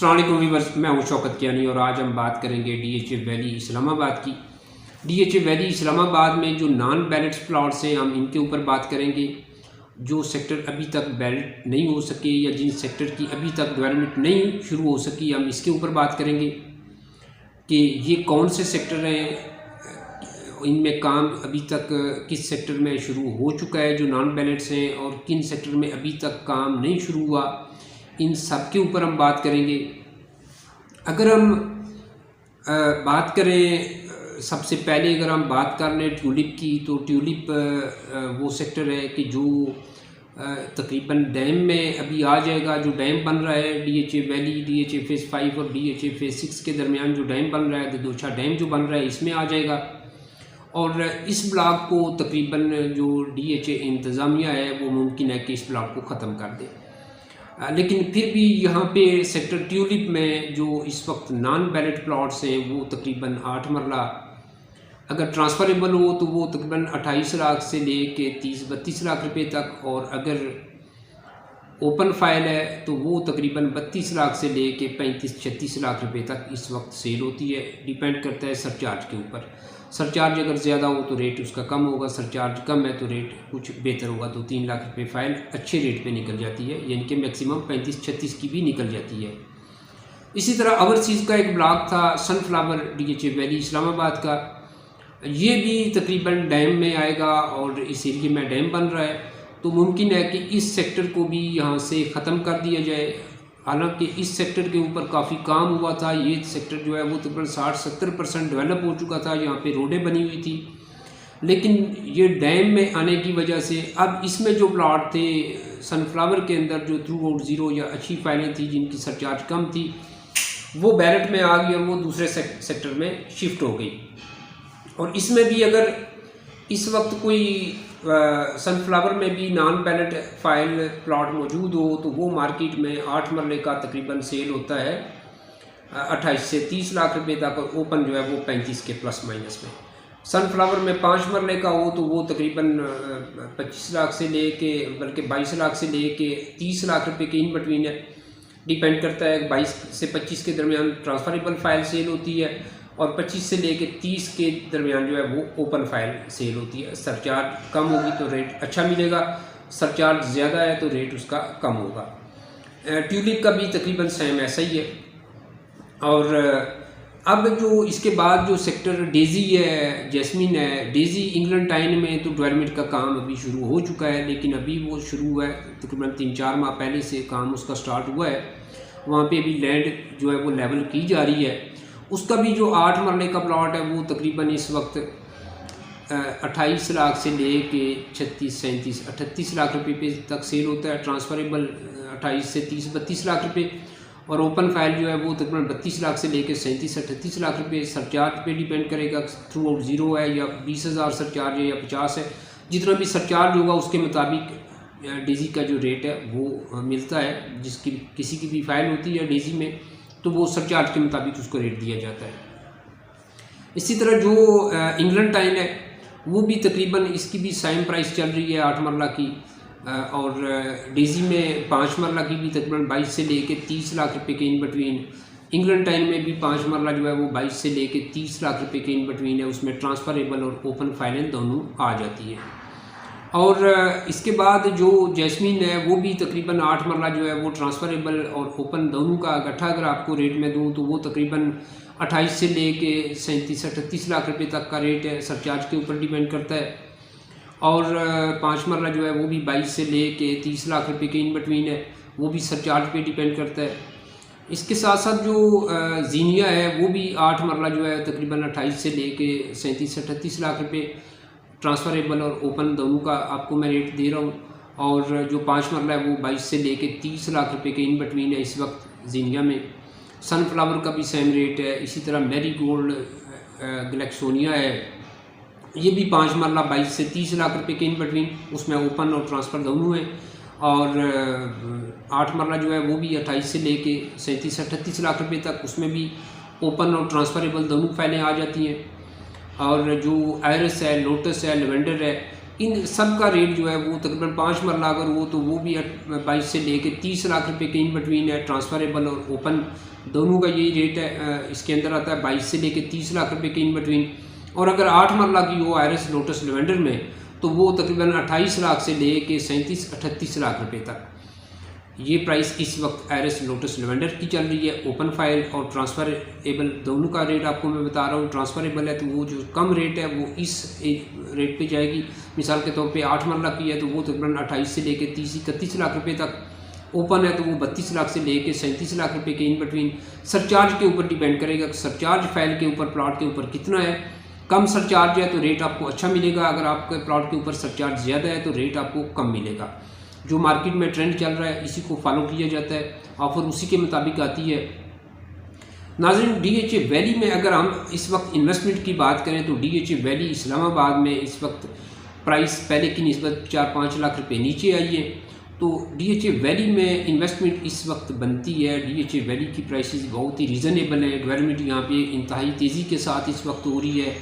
अस्सलाम वालेकुम व्यूअर्स, मैं हूं शौकत कियानी और आज हम बात करेंगे डीएचए वैली इस्लामाबाद की। डीएचए वैली इस्लामाबाद में जो नॉन बैलेट प्लॉट्स हैं हम इनके ऊपर बात करेंगे। जो सेक्टर अभी तक बैलेट नहीं हो सके या जिन सेक्टर की अभी तक डेवलपमेंट नहीं शुरू हो सकी, हम इसके ऊपर बात करेंगे कि ये कौन से सेक्टर हैं, इनमें काम अभी तक किस सेक्टर में शुरू हो चुका है जो नॉन बैलेट्स हैं और किन सेक्टर में अभी तक काम नहीं शुरू हुआ, इन सब के ऊपर हम बात करेंगे। अगर हम बात करें सबसे पहले अगर हम बात कर लें ट्यूलिप की, तो ट्यूलिप वो सेक्टर है कि जो तकरीबन डैम में अभी आ जाएगा। जो डैम बन रहा है डीएचए वैली, डीएचए फेज़ 5 और डीएचए फेज़ 6 के दरमियान जो डैम बन रहा है, ददोछा डैम जो बन रहा है, इसमें आ जाएगा। और इस ब्लॉक को तकरीबन जो डीएचए इंतज़ामिया है वो मुमकिन है कि इस ब्लॉक को ख़त्म कर दे। लेकिन फिर भी यहाँ पे सेक्टर ट्यूलिप में जो इस वक्त नॉन बैलेट प्लॉट्स हैं वो तकरीबन 8 मरला अगर ट्रांसफ़रेबल हो तो वो तकरीबन 28 लाख से ले के 30-32 लाख रुपए तक, और अगर ओपन फाइल है तो वो तकरीबन 32 लाख से ले के 35-36 लाख रुपए तक इस वक्त सेल होती है। डिपेंड करता है सरचार्ज के ऊपर। सरचार्ज अगर ज़्यादा हो तो रेट उसका कम होगा, सरचार्ज कम है तो रेट कुछ बेहतर होगा। 2-3 लाख रुपए फ़ाइल अच्छे रेट पे निकल जाती है, यानी कि मैक्सिमम 35-36 की भी निकल जाती है। इसी तरह ओवरसीज़ का एक ब्लॉक था सनफ्लावर डीएचए वैली इस्लामाबाद का, ये भी तकरीबन डैम में आएगा और इस एरिए में डैम बन रहा है, तो मुमकिन है कि इस सेक्टर को भी यहाँ से ख़त्म कर दिया जाए। हालांकि इस सेक्टर के ऊपर काफ़ी काम हुआ था। ये सेक्टर जो है वो तकरीबन 60-70% डेवलप हो चुका था, यहाँ पे रोडें बनी हुई थी, लेकिन ये डैम में आने की वजह से अब इसमें जो प्लॉट थे सनफ्लावर के अंदर जो थ्रू आउट ज़ीरो या अच्छी फाइलें थी जिनकी सरचार्ज कम थी, वो बैलेट में आ गई और वो दूसरे सेक्टर में शिफ्ट हो गई। और इसमें भी अगर इस वक्त कोई सनफ्लावर में भी नॉन बैलेट फाइल प्लॉट मौजूद हो तो वो मार्केट में 8 मरले का तकरीबन सेल होता है 28 से 30 लाख रुपए तक, और ओपन जो है वो 35 के प्लस माइनस में। सनफ्लावर में 5 मरले का हो तो वो तकरीबन 25 लाख से ले के बल्कि 22 लाख से ले के 30 लाख रुपए के इन बिटवीन है। डिपेंड करता है 22 से 25 के दरमियान ट्रांसफरेबल फाइल सेल होती है और 25 से लेके 30 के दरमियान जो है वो ओपन फाइल सेल होती है। सरचार्ज कम होगी तो रेट अच्छा मिलेगा, सरचार्ज ज़्यादा है तो रेट उसका कम होगा। ट्यूलिप का भी तकरीबन सेम ऐसा ही है। और अब जो इसके बाद जो सेक्टर डेज़ी है, जैस्मिन है, डेज़ी इंग्लैंड टाइन में तो डेवलपमेंट का काम अभी शुरू हो चुका है, लेकिन अभी वो शुरू हुआ है तकरीबन 3-4 माह पहले से काम उसका स्टार्ट हुआ है। वहाँ पे अभी लैंड जो है वो लेवल की जा रही है। उसका भी जो 8 मरले का प्लॉट है वो तकरीबन इस वक्त 28 लाख से ले के 36-37-38 लाख रुपए तक सेल होता है। ट्रांसफरेबल 28 से 30-32 लाख रुपए, और ओपन फाइल जो है वो तकरीबन 32 लाख से लेके 37-38 लाख रुपए। सरचार्ज पे डिपेंड करेगा, थ्रू आउट ज़ीरो है या 20,000 सरचार्ज है या 50 है। जितना भी सरचार्ज होगा उसके मुताबिक डेज़ी का जो रेट है वो मिलता है। जिसकी किसी की भी फाइल होती है डेज़ी में तो वो सरचार्ज के मुताबिक उसको रेट दिया जाता है। इसी तरह जो इंग्लैंड टाइन है वो भी तकरीबन इसकी भी सेम प्राइस चल रही है 8 मरला की, और डेज़ी में 5 मरला की भी तकरीबन 22 से लेके 30 लाख रुपए के इन बिटवीन। इंग्लैंड टाइन में भी 5 मरला जो है वो 22 से लेके 30 लाख रुपए के इन बिटवीन है। उसमें ट्रांसफरेबल और ओपन फाइलें दोनों आ जाती हैं। और इसके बाद जो जैस्मिन है वो भी तकरीबन 8 मरला जो है वो ट्रांसफरेबल और ओपन दोनों का इकट्ठा अगर आपको रेट में दूँ तो वो तकरीबन 28 से ले के 37-38 लाख रुपए तक का रेट है। सरचार्ज के ऊपर डिपेंड करता है। और 5 मरला जो है वो भी 22 से ले के 30 लाख रुपए के इन बिटवीन है, वो भी सरचार्ज पे डिपेंड करता है। इसके साथ साथ जो जीनिया है वो भी 8 मरला जो है तकरीबन 28 से ले के 37-38 लाख रुपये ट्रांसफरेबल और ओपन दोनों का आपको मैं रेट दे रहा हूँ। और जो 5 मरला है वो 22 से लेके 30 लाख रुपए के इन बिटवीन है इस वक्त जीनिया में। सनफ्लावर का भी सेम रेट है। इसी तरह मैरी गोल्ड ग्लैक्सोनिया है, ये भी 5 मरला 22 से 30 लाख रुपए के इन बिटवीन, उसमें ओपन और ट्रांसफ़र दोनों हैं। और 8 मरला जो है वो भी 28 से लेके 37-38 लाख रुपए तक, उसमें भी ओपन और ट्रांसफरेबल दोनों फाइलें आ जाती हैं। और जो आयरस है, लोटस है, लेवेंडर है, इन सब का रेट जो है वो तकरीबन 5 मरला अगर वो तो वो भी 22 से लेके 30 लाख रुपए के इन बिटवीन है। ट्रांसफरेबल और ओपन दोनों का यही रेट है, इसके अंदर आता है 22 से लेके 30 लाख रुपए के इन बिटवीन। और अगर 8 मरला की हो आयरस लोटस लेवेंडर में तो वो तकरीबन 28 लाख से लेके 37-38 लाख रुपए तक ये प्राइस इस वक्त आयरस लोटस लेवेंडर की चल रही है। ओपन फाइल और ट्रांसफरेबल दोनों का रेट आपको मैं बता रहा हूँ। ट्रांसफरेबल है तो वो जो कम रेट है वो इस रेट पे जाएगी। मिसाल के तौर पे 8 मरला की है तो वो तकरीबन 28 से लेके 30-31 लाख रुपए तक। ओपन है तो वो 32 लाख से लेके 37 लाख रुपए के इन बिटवीन। सरचार्ज के ऊपर डिपेंड करेगा, सरचार्ज फाइल के ऊपर प्लॉट के ऊपर कितना है। कम सरचार्ज है तो रेट आपको अच्छा मिलेगा, अगर आपके प्लॉट के ऊपर सरचार्ज ज़्यादा है तो रेट आपको कम मिलेगा। जो मार्केट में ट्रेंड चल रहा है इसी को फॉलो किया जाता है, ऑफर उसी के मुताबिक आती है। नाज़रीन, DHA वैली में अगर हम इस वक्त इन्वेस्टमेंट की बात करें तो DHA वैली इस्लामाबाद में इस वक्त प्राइस पहले की निस्बत 4-5 लाख रुपए नीचे आई है। तो DHA वैली में इन्वेस्टमेंट इस वक्त बनती है। DHA वैली की प्राइसेस बहुत ही रीज़नेबल है। डेवलपमेंट यहाँ पे इंतहाई तेज़ी के साथ इस वक्त हो रही है।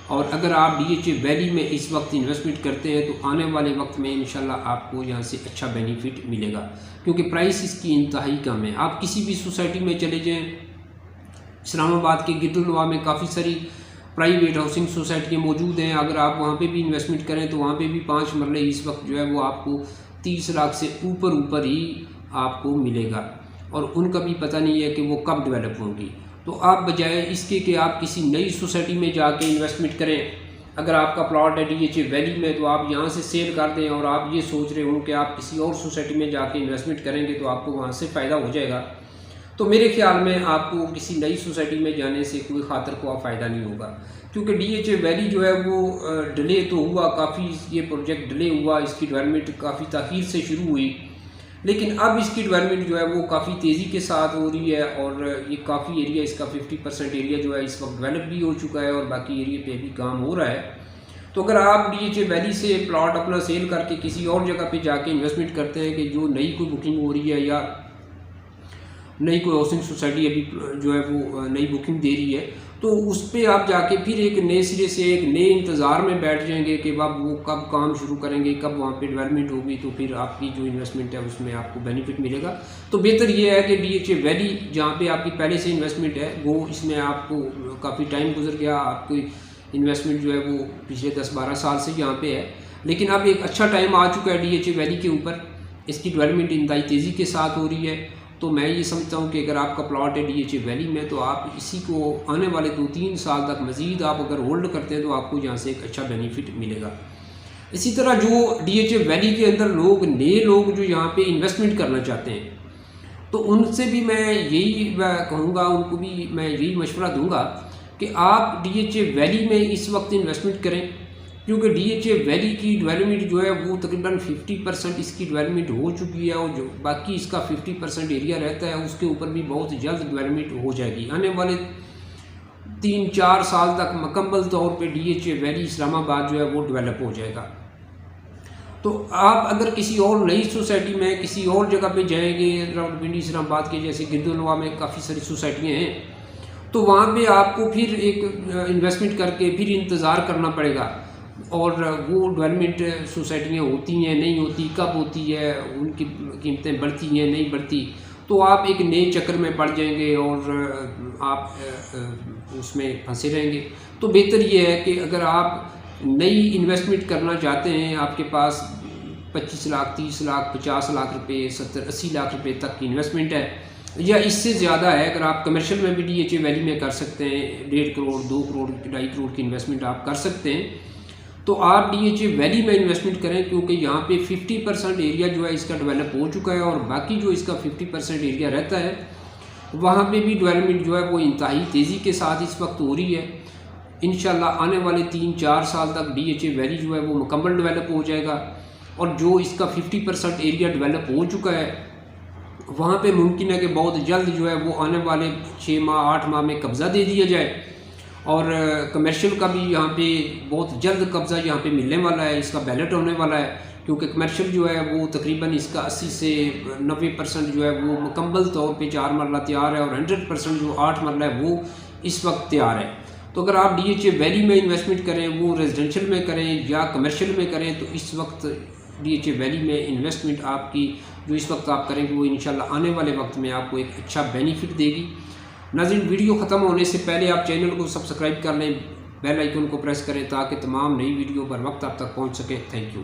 और अगर आप DHA वैली में इस वक्त इन्वेस्टमेंट करते हैं तो आने वाले वक्त में इंशाल्लाह आपको यहाँ से अच्छा बेनिफिट मिलेगा, क्योंकि प्राइस इसकी इंतहाई कम है। आप किसी भी सोसाइटी में चले जाएं, इस्लामाबाद के गिरदुलवा में काफ़ी सारी प्राइवेट हाउसिंग सोसाइटियाँ मौजूद हैं। अगर आप वहाँ पे भी इन्वेस्टमेंट करें तो वहाँ पे भी 5 मरले इस वक्त जो है वो आपको 30 लाख से ऊपर ही आपको मिलेगा, और उनका भी पता नहीं है कि वो कब डेवलप होंगी। तो आप बजाय इसके कि आप किसी नई सोसाइटी में जाके इन्वेस्टमेंट करें, अगर आपका प्लॉट है DHA वैली में तो आप यहाँ से सेल कर दें और आप ये सोच रहे हो कि आप किसी और सोसाइटी में जाके इन्वेस्टमेंट करेंगे तो आपको वहाँ से फ़ायदा हो जाएगा, तो मेरे ख्याल में आपको किसी नई सोसाइटी में जाने से कोई खातर को फ़ायदा नहीं होगा। क्योंकि DHA वैली जो है वो डिले तो हुआ, काफ़ी ये प्रोजेक्ट डिले हुआ, इसकी डेवलपमेंट काफ़ी ताख़ीर से शुरू हुई, लेकिन अब इसकी डेवलपमेंट जो है वो काफ़ी तेज़ी के साथ हो रही है। और ये काफ़ी एरिया, इसका 50% एरिया जो है इस वक्त डेवलप भी हो चुका है और बाकी एरिया पे भी काम हो रहा है। तो अगर आप DHA वैली से प्लॉट अपना सेल करके किसी और जगह पे जाके इन्वेस्टमेंट करते हैं कि जो नई कोई बुकिंग हो रही है या नई कोई हाउसिंग सोसाइटी अभी जो है वो नई बुकिंग दे रही है, तो उस पर आप जाके फिर एक नए सिरे से एक नए इंतज़ार में बैठ जाएंगे कि अब वो कब काम शुरू करेंगे, कब वहाँ पे डेवलपमेंट होगी, तो फिर आपकी जो इन्वेस्टमेंट है उसमें आपको बेनिफिट मिलेगा। तो बेहतर ये है कि DHA वैली जहाँ पे आपकी पहले से इन्वेस्टमेंट है वो इसमें आपको काफ़ी टाइम गुजर गया, आपकी इन्वेस्टमेंट जो है वो पिछले 10-12 साल से यहाँ पे है, लेकिन अब एक अच्छा टाइम आ चुका है DHA वैली के ऊपर, इसकी डेवलपमेंट इंतहाई तेज़ी के साथ हो रही है। तो मैं ये समझता हूँ कि अगर आपका प्लॉट है DHA वैली में तो आप इसी को आने वाले 2-3 साल तक मज़ीद आप अगर होल्ड करते हैं तो आपको यहाँ से एक अच्छा बेनिफिट मिलेगा। इसी तरह जो DHA वैली के अंदर नए लोग जो यहाँ पे इन्वेस्टमेंट करना चाहते हैं, तो उनसे भी मैं यही कहूँगा, उनको भी मैं यही मशवरा दूँगा कि आप DHA वैली में इस वक्त इन्वेस्टमेंट करें, क्योंकि DHA वैली की डेवलपमेंट जो है वो तकरीबन 50% इसकी डेवलपमेंट हो चुकी है, और जो बाकी इसका 50% एरिया रहता है उसके ऊपर भी बहुत जल्द डेवलपमेंट हो जाएगी। आने वाले 3-4 साल तक मुकम्मल तौर पे DHA वैली इस्लामाबाद जो है वो डेवलप हो जाएगा। तो आप अगर किसी और नई सोसाइटी में किसी और जगह पे जाएंगे, रावलपिंडी इस्लामाबाद के जैसे गिरदुलवा में काफ़ी सारी सोसाइटियाँ हैं, तो वहाँ पे आपको फिर एक इन्वेस्टमेंट करके फिर इंतज़ार करना पड़ेगा, और वो डेवलपमेंट सोसाइटियाँ होती हैं नहीं होती, कब होती है, उनकी कीमतें बढ़ती हैं नहीं बढ़ती, तो आप एक नए चक्कर में पड़ जाएंगे और आप उसमें फंसे रहेंगे। तो बेहतर ये है कि अगर आप नई इन्वेस्टमेंट करना चाहते हैं, आपके पास 25 लाख 30 लाख 50 लाख रुपए 70-80 लाख रुपए तक की इन्वेस्टमेंट है या इससे ज़्यादा है, अगर आप कमर्शियल में भी DHA वैली में कर सकते हैं, 1.5 करोड़ 2 करोड़ 2.5 करोड़ की इन्वेस्टमेंट आप कर सकते हैं, तो आप DHA वैली में इन्वेस्टमेंट करें, क्योंकि यहाँ पे 50% एरिया जो है इसका डेवलप हो चुका है, और बाकी जो इसका 50% एरिया रहता है वहाँ पे भी डेवलपमेंट जो है वो इंतहाई तेज़ी के साथ इस वक्त हो रही है। इंशाल्लाह आने वाले 3-4 साल तक DHA वैली जो है वो मुकम्मल डेवलप हो जाएगा, और जो इसका 50% एरिया डेवलप हो चुका है वहाँ पे मुमकिन है कि बहुत जल्द जो है वो आने वाले 6 माह 8 माह में कब्ज़ा दे दिया जाए, और कमर्शियल का भी यहाँ पे बहुत जल्द कब्ज़ा यहाँ पे मिलने वाला है, इसका बैलेट होने वाला है, क्योंकि कमर्शियल जो है वो तकरीबन इसका 80 से 90% जो है वो मुकम्मल तौर पे 4 मरला तैयार है, और 100% जो 8 मरला है वो इस वक्त तैयार है। तो अगर आप DHA वैली में इन्वेस्टमेंट करें, वो रेजिडेंशियल में करें या कमर्शियल में करें, तो इस वक्त DHA वैली में इन्वेस्टमेंट आपकी जो इस वक्त आप करेंगे वो इंशाल्लाह आने वाले वक्त में आपको एक अच्छा बेनिफिट देगी। नाज़रीन, वीडियो ख़त्म होने से पहले आप चैनल को सब्सक्राइब कर लें, बेल आइकन को प्रेस करें ताकि तमाम नई वीडियो पर वक्त आप तक पहुँच सके। Thank you.